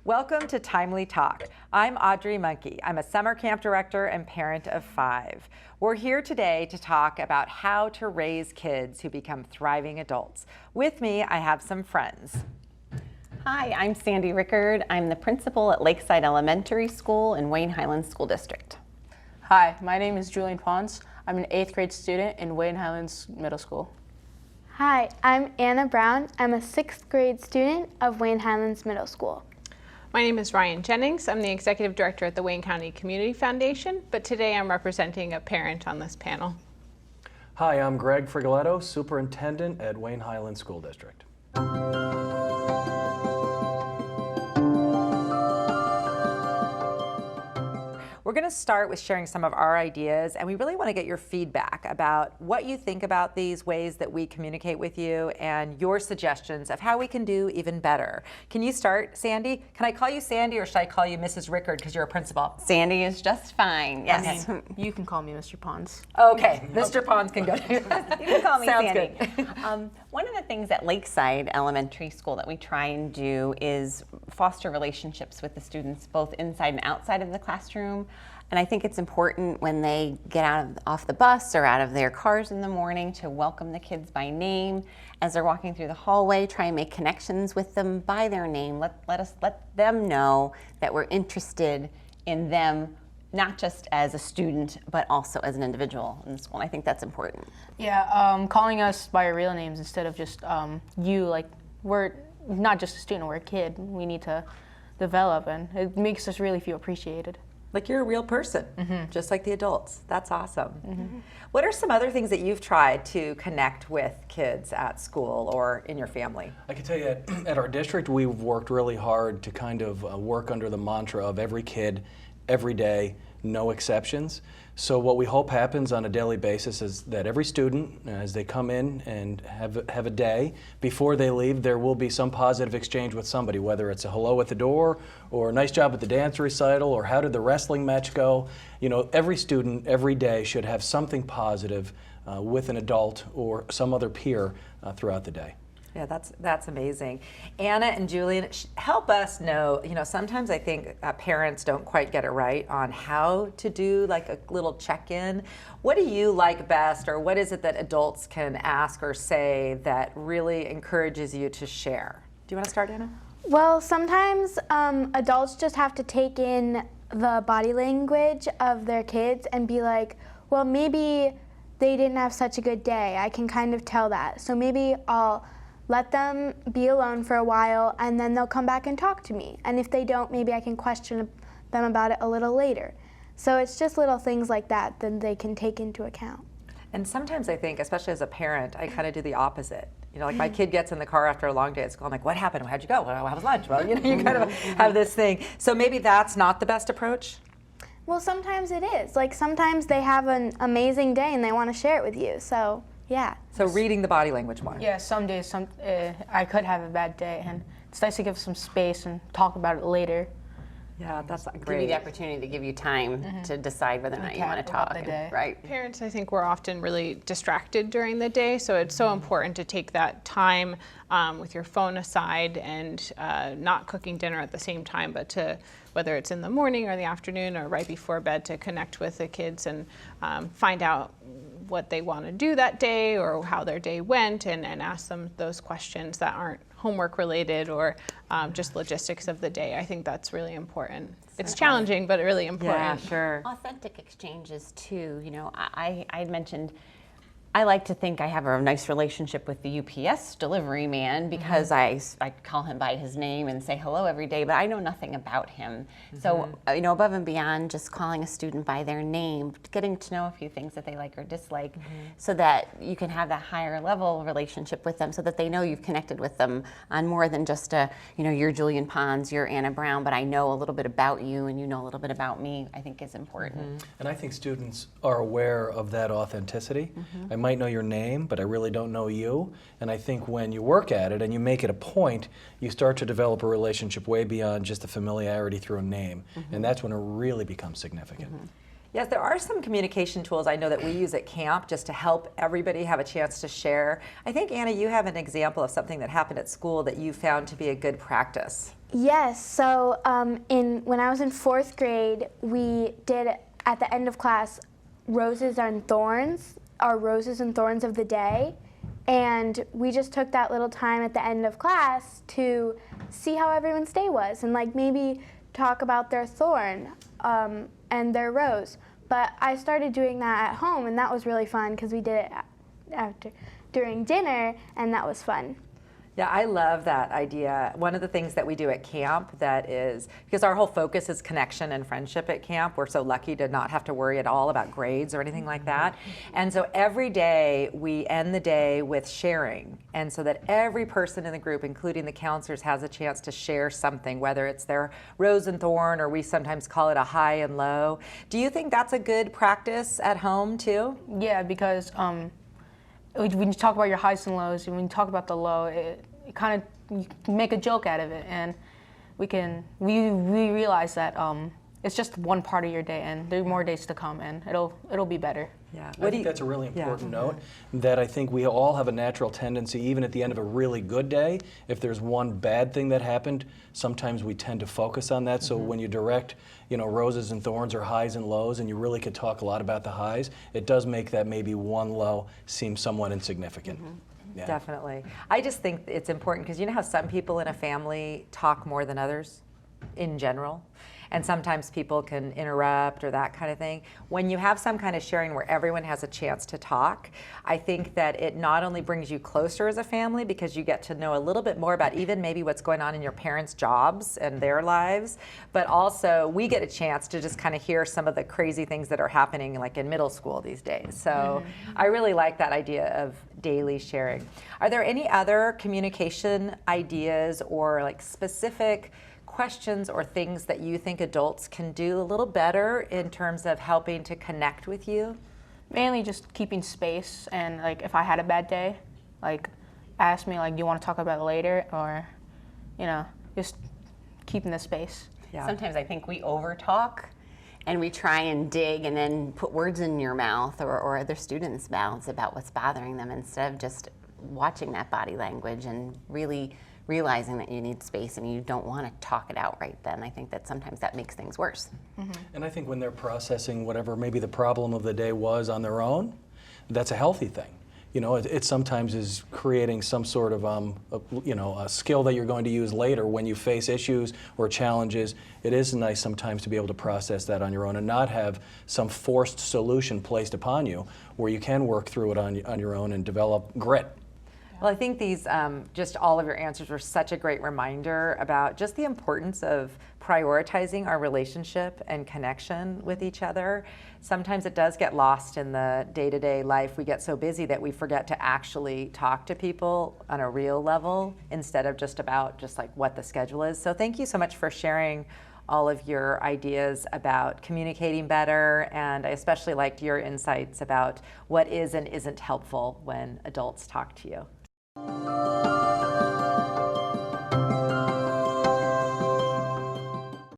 Welcome to Timely Talk. I'm Audrey Monkey. I'm a summer camp director and parent of 5. We're here today to talk about how to raise kids who become thriving adults. With me, I have some friends. Hi, I'm Sandy Rickard. I'm the principal at Lakeside Elementary School in Wayne Highlands School District. Hi, my name is Julian Pons. I'm an 8th grade student in Wayne Highlands Middle School. Hi, I'm Anna Brown. I'm a 6th grade student of Wayne Highlands Middle School. My name is Ryan Jennings. I'm the Executive Director at the Wayne County Community Foundation, but today I'm representing a parent on this panel. Hi, I'm Greg Frigoletto, Superintendent at Wayne Highlands School District. We're going to start with sharing some of our ideas, and we really want to get your feedback about what you think about these ways that we communicate with you and your suggestions of how we can do even better. Can you start, Sandy? Can I call you Sandy or should I call you Mrs. Rickard because you're a principal? Sandy is just fine, yes. You can call me Mr. Pons. Okay, Mr. Pons can go. You can call me Sounds Sandy. good. One of the things at Lakeside Elementary School that we try and do is foster relationships with the students both inside and outside of the classroom. And I think it's important when they get off the bus or out of their cars in the morning to welcome the kids by name. As they're walking through the hallway, try and make connections with them by their name. Let them know that we're interested in them, not just as a student, but also as an individual in the school. And I think that's important. Yeah, calling us by our real names instead of just you, like we're not just a student, we're a kid. We need to develop, and it makes us really feel appreciated. Like you're a real person, just like the adults. That's awesome. What are some other things that you've tried to connect with kids at school or in your family? I can tell you at our district, we've worked really hard to kind of work under the mantra of every kid, every day, no exceptions. So what we hope happens on a daily basis is that every student, as they come in and have a day, before they leave, there will be some positive exchange with somebody, whether it's a hello at the door or a nice job at the dance recital or how did the wrestling match go. You know, every student, every day should have something positive with an adult or some other peer throughout the day. Yeah, that's amazing. Anna and Julian, help us know, sometimes I think parents don't quite get it right on how to do like a little check-in. What do you like best, or what is it that adults can ask or say that really encourages you to share? Do you want to start, Anna? Well, sometimes adults just have to take in the body language of their kids and be like, well, maybe they didn't have such a good day. I can kind of tell that. So maybe I'll let them be alone for a while, and then they'll come back and talk to me. And if they don't, maybe I can question them about it a little later. So it's just little things like that that they can take into account. And sometimes I think, especially as a parent, I kind of do the opposite. Like my kid gets in the car after a long day at school. I'm like, what happened? How'd you go? Well, how was lunch? Well, you kind of have this thing. So maybe that's not the best approach? Well, sometimes it is. Like sometimes they have an amazing day and they want to share it with you. So yeah. So reading the body language more. Yeah, some days I could have a bad day, and it's nice to give some space and talk about it later. Yeah, that's great. Give you the opportunity to give you time to decide whether or not you want to talk. Right. Parents, I think, we're often really distracted during the day, so it's so important to take that time with your phone aside and not cooking dinner at the same time, but to, whether it's in the morning or the afternoon or right before bed, to connect with the kids and find out what they want to do that day or how their day went, and ask them those questions that aren't homework related or just logistics of the day. I think that's really important. It's challenging, but really important. Yeah, sure. Authentic exchanges too. I mentioned I like to think I have a nice relationship with the UPS delivery man because I call him by his name and say hello every day, but I know nothing about him. So, above and beyond just calling a student by their name, getting to know a few things that they like or dislike so that you can have that higher level relationship with them so that they know you've connected with them on more than just you're Julian Pons, you're Anna Brown, but I know a little bit about you and you know a little bit about me, I think is important. And I think students are aware of that authenticity. I might know your name, but I really don't know you. And I think when you work at it and you make it a point, you start to develop a relationship way beyond just a familiarity through a name. And that's when it really becomes significant. Yes, there are some communication tools I know that we use at camp just to help everybody have a chance to share. I think, Anna, you have an example of something that happened at school that you found to be a good practice. Yes. So when I was in 4th grade, we did at the end of class roses and thorns, our roses and thorns of the day, and we just took that little time at the end of class to see how everyone's day was and like maybe talk about their thorn and their rose. But I started doing that at home, and that was really fun because we did it during dinner, and that was fun. Yeah, I love that idea. One of the things that we do at camp that is, because our whole focus is connection and friendship at camp, we're so lucky to not have to worry at all about grades or anything like that. And so every day we end the day with sharing. And so that every person in the group, including the counselors, has a chance to share something, whether it's their rose and thorn, or we sometimes call it a high and low. Do you think that's a good practice at home too? Yeah, because when you talk about your highs and lows, and when you talk about the low, it kind of, you can make a joke out of it, and we realize that it's just one part of your day, and there are more days to come, and it'll be better. Yeah. I think that's a really important note, that I think we all have a natural tendency, even at the end of a really good day, if there's one bad thing that happened, sometimes we tend to focus on that. So when you direct, roses and thorns or highs and lows, and you really could talk a lot about the highs, it does make that maybe one low seem somewhat insignificant. Yeah. Definitely. I just think it's important because you know how some people in a family talk more than others in general? And sometimes people can interrupt or that kind of thing. When you have some kind of sharing where everyone has a chance to talk, I think that it not only brings you closer as a family because you get to know a little bit more about even maybe what's going on in your parents' jobs and their lives, but also we get a chance to just kind of hear some of the crazy things that are happening like in middle school these days. So I really like that idea of daily sharing. Are there any other communication ideas or like specific questions or things that you think adults can do a little better in terms of helping to connect with you? Mainly just keeping space, and like if I had a bad day, like ask me like, do you want to talk about it later, or just keeping the space. Yeah. Sometimes I think we over-talk and we try and dig and then put words in your mouth or other students' mouths about what's bothering them, instead of just watching that body language and really realizing that you need space and you don't want to talk it out right then. I think that sometimes that makes things worse. And I think when they're processing whatever maybe the problem of the day was on their own, that's a healthy thing. It sometimes is creating some sort of a skill that you're going to use later when you face issues or challenges. It is nice sometimes to be able to process that on your own and not have some forced solution placed upon you, where you can work through it on your own and develop grit. Well, I think these, just all of your answers were such a great reminder about just the importance of prioritizing our relationship and connection with each other. Sometimes it does get lost in the day-to-day life. We get so busy that we forget to actually talk to people on a real level instead of just about just like what the schedule is. So thank you so much for sharing all of your ideas about communicating better, and I especially liked your insights about what is and isn't helpful when adults talk to you.